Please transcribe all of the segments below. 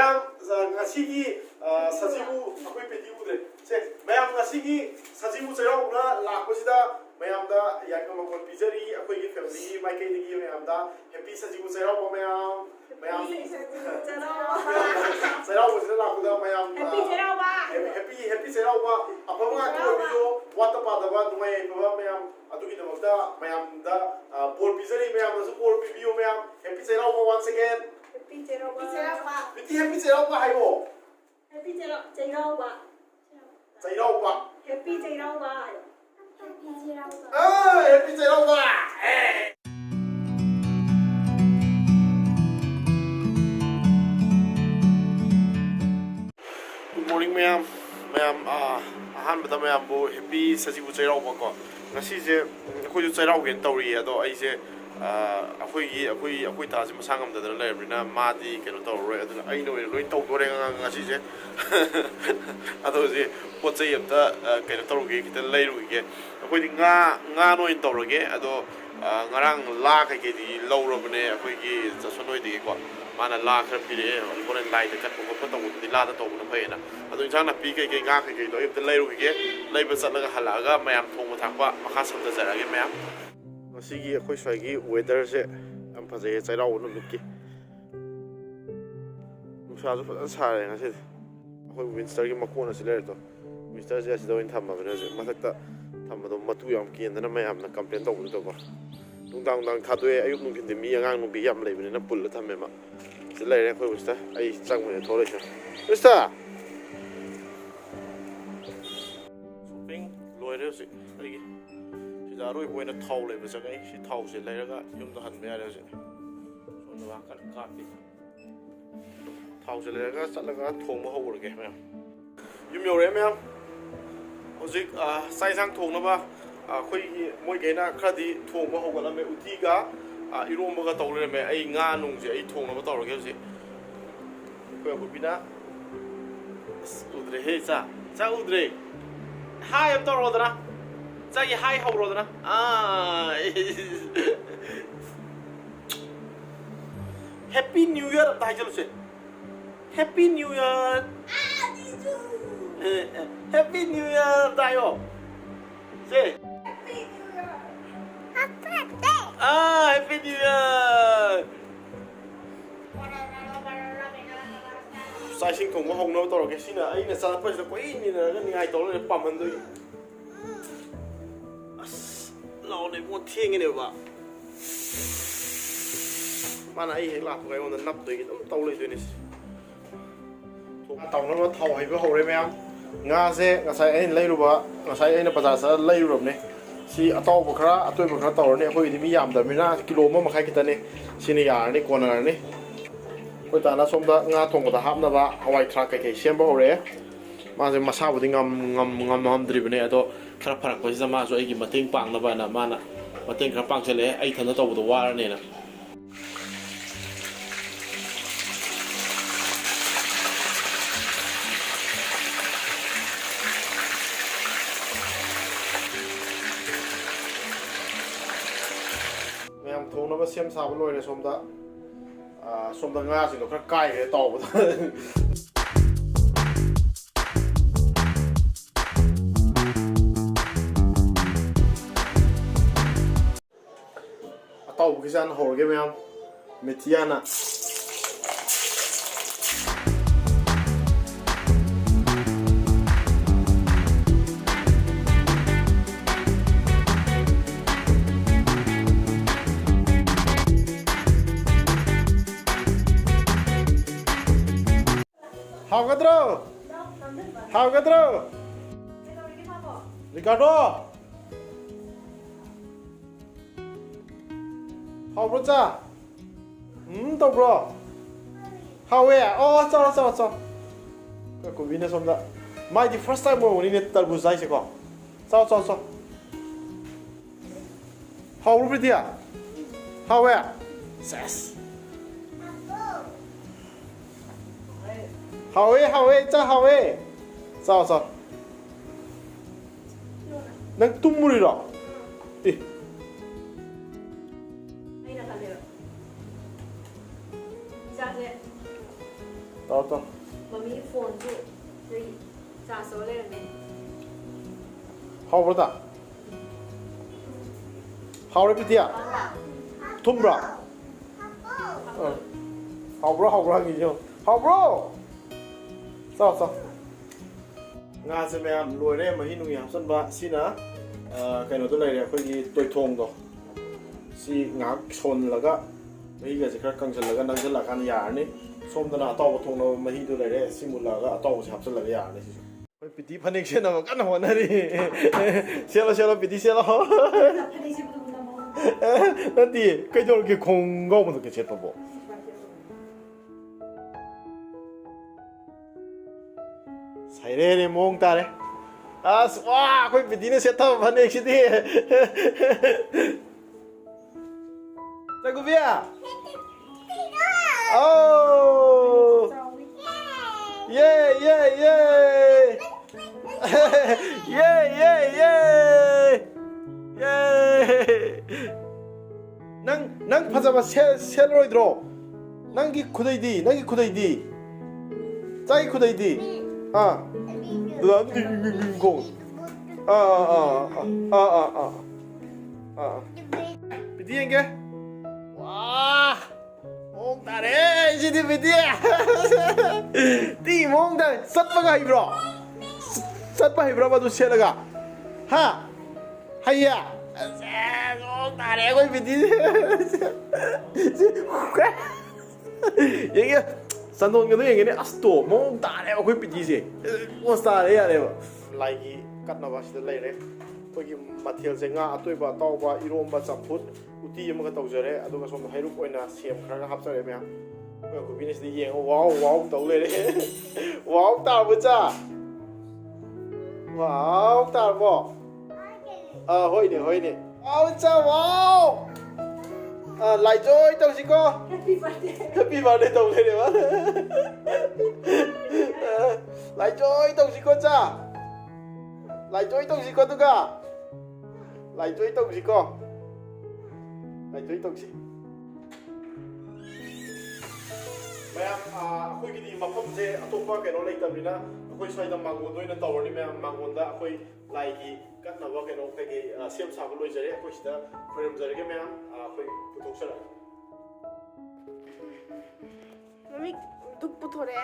mayam ngasigi sajibu akoi peti udre se mayam ngasigi sajibu Cheiraobana lakpasida mayam da yakama kon pijari akoi gi family mai kai digi mayam da happy sajibu Cheiraoba mayam Cheiraoba sida lakуда mayam happy Cheiraoba happy Cheiraoba apanga ko biyo wata padaba numai baba mayam adugi namda mayam da bor pijari mayam da bor biyo mayam happy Cheiraoba once again Happy Cheiraoba. Happy Cheiraoba hayo. Happy Cheiraoba. Cheiraoba. Happy Cheiraoba. Happy Cheiraoba. Ah, Happy Cheiraoba. Good morning, ma'am. Ma'am, ahanbada ma'am bo happy sajibu Cheiraoba ko. Ngasi je akhoi Cheiraoba gen tawri ado ai je akhoi taji masang amdadana leirabnina madi keno tawroi aduna aina oina loi tawdore ngasi je ado je pochai amta keno tawruge kita leiruge akhoi di nga noin tawrage ado ngarang la kai ke di laurabne akhoi gi chasonoi di ko mana la khar pire boren lai de kat ko ko tawu di la da tawna phaina ado insang na pi kai nga kai do amta leiruge leiba chatlaga halaga mayam thongma thakpa makha samda jarage mayam Sigi akhoi swagi weather se am phajai Cheiraoba nukki nusa ju fajan sare ngasi akhoi winter gi makona siler to winter se asida oin thamma bane se mathakta thamado matu yam kiendana mayam na complain tawbu to ko tungdang dang thadoe ayuk nungkin de mi angang nubi yam leibine na pul thamme ma se leire akhoi wista ai changmane thole cha wista shopping loire se ai Darui poina thau le ba sagai si thau se le raga yum da han me ara se son wa kan ka ti thau se le raga satlaga thong ma hawur ge me yum yo re me hojik sai sang thong na ba khoi moi ge na khadi thong ma hawgal me uti ga irom ba ga taw le me ai nga nung je ai thong na ba taw ge se ko bu bina udre he cha udre ha yam taw ro da na Zagi hi how rodana Happy New Year dai chalo se Happy New Year Happy New Year dai yo se Happy New Year Happy New Year Sai sing thong ma hong no to ke sina ai na sa pa sa ko ni na ga ni ai to le pam han doi Lao này mua thiên cái điều vậy mà này làm cái con nắp tùy nó tàu lên tùy này tàu nó thầu hay với hồ đấy mấy em nga xe nga sai anh lấy rồi nga sai anh bây giờ sẽ lấy rồi này si tàu bậc ra tôi bậc ra tàu này hơi thì mi giảm được mi na kilo mà khai kita này xin này này còn là này coi ta nó xong đó nga thùng của ta hấp nó vào hawaii truck cái xem bao đấy mà giờ mà sao vậy ngầm driven này đó khá phát có gì mà rồi cái mặt tiền bảng nó vậy nè mà nè mặt tiền khá bảng sẽ lấy ai thằng nó tàu của tôi này nè em thùng nó bắt xem sao với lôi này xong đó nga thì nó khá cay cái tàu của tôi tàu cái gian hồ cái mèo metiana hao cái trâu Ricardo How bro cha? Tao bro. How ya? Oh, sao. Cái cô Vin xong đó. Mai the first time mo ni tarbuz dai se ko. Sao. How bro dia? How ya? Ses. How cha how Sao. Nang tumuri ro. ต่อมันมีโฟนจุเลยจ่าโซเล่เนี่ยเฮาบ่ตาเฮาเลยพี่เตี้ยทุ่มบ่เฮาบ่กี่เดียวเฮาบ่ซ้งานเสร็จแล้วรวยได้มาที่นุ่งยางส้นบะสินะใครหนูตัวไหนเนี่ยคนที่ตัวทงตัวสิงักชนแล้วก็ไม่เกิดสิครับกังชนแล้วก็นั่งชนหลักการยานี่ส้มตนาต่อทงเรามาที่ตัวไหนเนี่ยสิมุลแล้วก็ต่อชับชนหลักยานี่สิไปปิดพันเอกเชนเอากันหัวนั่นดิเชียร์ปิดเชียร์นั่นดิใครจะรู้กี่คงก็มันต้องเช็ดปะบ่ใส่เร่มองตาเลยว้าคุยปิดดีเนี่ยเสร็จทั้งพันเอกสิที่จักรเบียโอ้เย่เย่เย่เย่เย่เย่เย่นั่งภาษาเชลรอยด์รอนั่งกี่คุได้ดีใจคุได้ดีหลังดึงกงปิดดียังไงว้ามองตาเร่จิตปิดดีตีมองตาสัตว์ปะไงบรอสัตว์ปะไงบรอมาดูเชลล์กันฮะฮัยยะมองตาเร่ก็ปิดดียังไงสันโดนกันด้วยอย่างเงี้ยอัสโตมองตาเลยว่าคุยปิดจีสิว่าตาเลยอะไรวะไล่กี่กัดนวัชเลยเลยพวกยี่มาเที่ยวเซงาตัวบ้าเต้าบ้าอีโรมบ้าจับพุทอุติยังมันก็ตกเจอเลยตัวก็สมให้ลูกอ้อยน่ะเสียมครั้งก็ฮับเจอเลยไหมครับเมื่อคุณพี่นิสดีเองว้าวตกเลยเลยว้าวตาบุจ้าว้าวตาบ่เฮ้ยเนี่ยว้าวจ้าว้าวไล่จอยตรงสิก็ Happy birthday ตรงเลยเนี่ยวะไล่จอยตรงสิก็จ้าไล่จอยตรงสิก็ตุกะไล่จอยตรงสิก็ไล่จอยตรงสิแม่คุยกันดีมาพุ่มเจอตัวป้าแกน้องเล็กแต่พี่นะคุยใช้ดำมังวนด้วยนั่นต่อวันนี้แม่มังวนได้คุยไล่กี่กันนะว่าแกน้องแต่กี่เสียมสาวลุยเจอคุยสิแต่คุยรำเจอแกแม่คุยผู้ทุกข์เสร็จมันดุปุถุเร่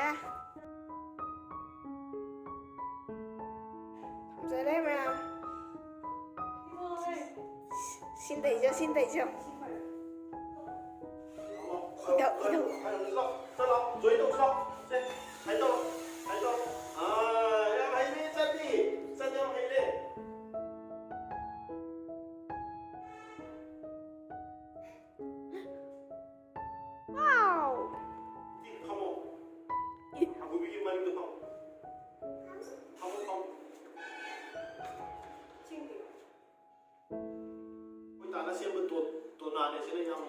ทำใจได้ไหม新的一个一头再捞嘴动烧先还动要黑的站地站掉黑的哇哦Aku bikin maling tu kau. Kau tak nasi yang betul nani sini yang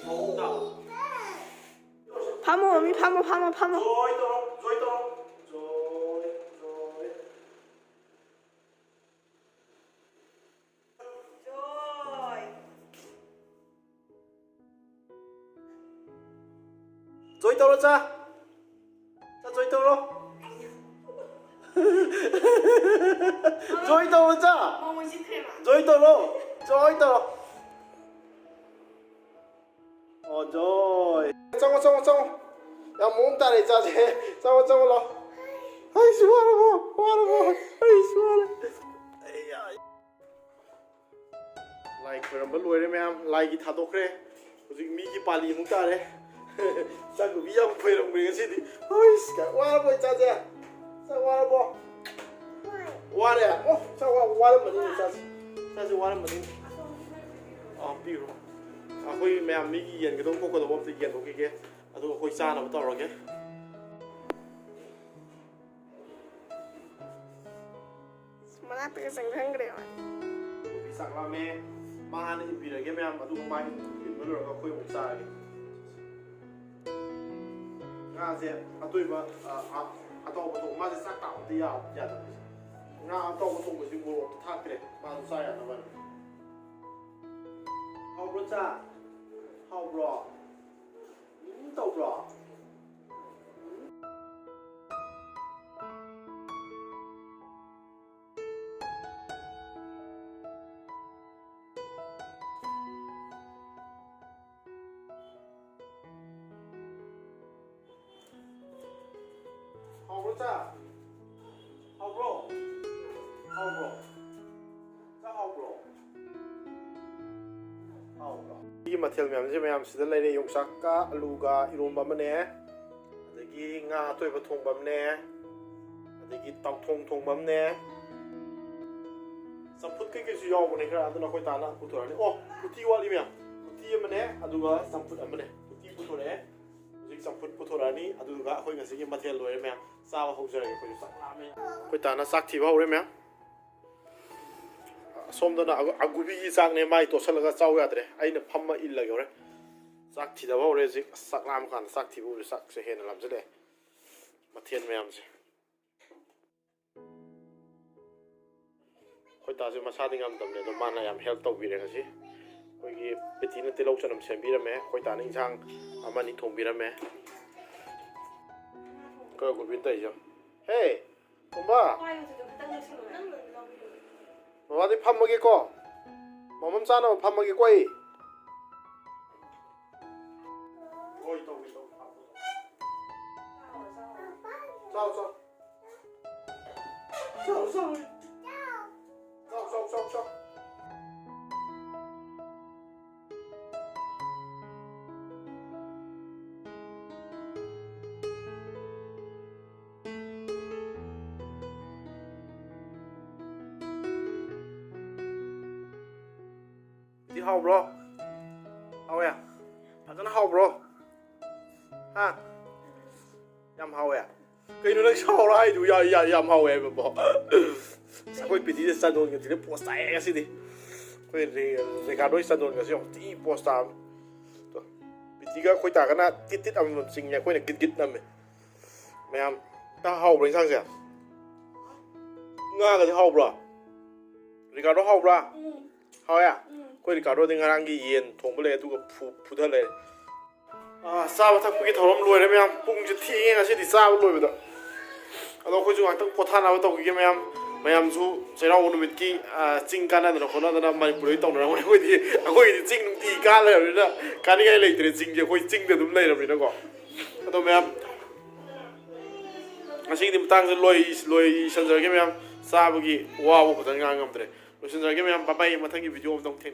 mau tak. 爬木，我们爬木。Joy tu. Joy tu lah cah. Joy tu lo. Joy tu lah cah. Joy tu lo. Oh Joy. Trong. Yang muốn ta để ra thế. Trong lo. Ai xua lo. Ai xua lo. Like phải làm bất lùi đấy em. Like cái thằng tốt đấy. Có gì mi cái pali muốn ta đấy. Sao cứ video phải làm mình cái gì? Ôi, cái quá rồi cha cha. Sao quá rồi? Quá đấy à? Ô, sao quá rồi mình cha. Sao quá rồi mình? Pi rồi. Khôi mẹ mi cái yên cái đông cô đó bom thì yên ok kia. Tôi khôi xa nó bắt đầu rồi kia. Mana tu sang thang kere mà. Sang là mẹ. Mà này bị rồi cái mẹ mà tôi mai in mới rồi có khôi một xa kia. Nga sẽ tôi mà tôi một thùng mà sẽ sắc tạo thì à Nga tôi một thùng của chúng tôi thắt cái mà tôi sai à nó vậy. How bro cha? How bro? Tao bro. 하우브로 짜 하우브로 하우브로 짜 하우브로 하우브로 이 마텔 맵지 맵 시다 레레 용삭과 알루가 이론바 마네 ꯑꯗꯒꯤ ꯉꯥ ꯑꯇꯣꯏꯕ ꯊꯣꯡꯕ ꯑꯃꯅꯦ ꯑꯗꯒꯤ ꯇꯥꯎꯊꯣꯡ ꯊꯣꯡꯕ ꯑꯃꯅꯦ ꯆꯝꯐꯨꯠ ꯀꯩꯀꯩꯁꯨ ꯌꯥꯎꯕꯅꯦ ꯈꯔ ꯑꯗꯨꯅ ꯑꯩꯈꯣꯏ ꯇꯥꯅ ꯄꯨꯊꯣꯔꯛꯑꯅꯤ ꯑꯣ ꯎꯇꯤ ꯋꯥꯠꯂꯤ ꯃꯌꯥꯝ ꯎꯇꯤ ꯑꯃꯅꯦ ꯑꯗꯨꯒ ꯆꯝꯐꯨꯠ ꯑꯃꯅꯦ ꯎꯇꯤ ꯄꯨꯊꯣꯔꯛꯑꯦ ꯍꯧꯖꯤꯛ ꯆꯝꯐꯨꯠ ꯄꯨꯊꯣꯔꯛꯑꯅꯤ ꯑꯗꯨꯒ ꯑꯩꯈꯣꯏ ꯉꯁꯤꯒꯤ ꯃꯊꯦꯜ ꯂꯣꯏꯔꯦ ꯃꯌꯥꯝ ꯆꯥꯕ ꯍꯧꯖꯔꯒꯦ ꯑꯩꯈꯣꯏꯁꯨ ꯆꯥꯛ ꯂꯥꯝꯃꯦ ꯑꯩꯈꯣꯏ ꯇꯥꯅ ꯆꯥꯛ ꯊꯤꯕ ꯍꯧꯔꯦ ꯃꯌꯥꯝ ꯁꯣꯝꯗꯅ ꯑꯒꯨꯕꯤꯒꯤ ꯆꯥꯛꯅꯦ ꯃꯥꯏ ꯇꯣꯠꯁꯜꯂꯒ ꯆꯥꯎ ꯌꯥꯗ꯭ꯔꯦ ꯑꯩꯅ ꯐꯝꯃ ꯏꯜꯂꯒꯦ ꯍꯧꯔꯦ ꯆꯥꯛ ꯊꯤꯗꯕ ꯍꯧꯔꯦ ꯍꯧꯖꯤꯛ ꯆꯥꯛ ꯂꯥꯝꯃ ꯀꯥꯟꯗ ꯆꯥꯛ ꯊꯤꯕ ꯍꯧꯔꯦ ꯆꯥꯛꯁꯦ ꯍꯦꯟꯅ ꯂꯥꯝꯁꯤꯜꯂꯛꯑꯦ ꯃꯊꯦꯜ ꯃꯌꯥꯝꯁꯦ ꯑꯩꯈꯣꯏ ꯇꯥꯁꯦ ꯃꯁꯥꯗꯤ ꯉꯝꯗꯕꯅꯦ ꯑꯗꯣ ꯃꯥꯅ ꯌꯥꯝ ꯍꯦꯜꯞ ꯇꯧꯕꯤꯔꯦ ꯉꯁꯤ ꯑꯩꯈꯣꯏꯒꯤ ꯄꯦꯇꯤꯅ ꯇꯤꯜꯍꯧ ꯆꯅꯝ ꯁꯦꯝꯕꯤꯔꯝꯃꯦ ꯑꯩꯈꯣꯏ ꯇꯥꯅ ꯏꯟꯁꯥꯡ ꯑꯃ ꯑꯅꯤ ꯊꯣꯡꯕꯤꯔꯝꯃꯦ ꯀꯔ ꯒꯨꯕꯤꯟ ꯇꯧꯔꯤꯁꯦ ꯍꯦ ꯇꯣꯝꯕ ꯃꯃꯥꯗꯤ ꯐꯝꯃꯒꯦꯀꯣ ꯃꯃꯝ ꯆꯥꯅꯕ ꯐꯝꯃꯒꯦꯀꯣ ꯑꯩ ꯍꯣꯏ ꯇꯧꯒꯦ ꯇꯧꯒꯦ ꯆꯥꯎ ꯆꯥꯎ ꯆꯥꯎ ꯆꯥꯎ ꯆꯥꯎ 이 하우브로 하우야 파전 하우브로 하 얌 하우야 그이노 너 샤오라 하이두 야얌 하우야 뭐 사고이 피디데 산돈 같은데 포스트 아야 시디 거기 레카도 산돈 같이 티 포스트 또 피디가 거기 다가나 띠띠 아무 징냐 거기 깃깃 남매 매암 다 하우브로 인상세 nga cái hậu bro Ricardo hậu bro hậu ya quay Ricardo thì ngang cái yên thùng bê lê tu cái phụ thân này à sao thằng cái thầu lắm lùi đấy em bung chỉ thi nghe là sẽ thì sao lùi vậy đó à đâu quay chung hàng tăng pot than nào tàu cái em chú Cheiraoba nó biết cái chinh can này nó còn nó Manipur ấy tàu nó quay thì chinh đúng tí can này rồi đó can cái này thì chinh thì quay chinh được đúng này rồi đó có à đâu em ngasi thì tang lùi sân giờ cái em sao bagi wow một tầng ngang ngầm đấy rồi sân giờ cái em bye bye mà thằng cái video ông đông thiên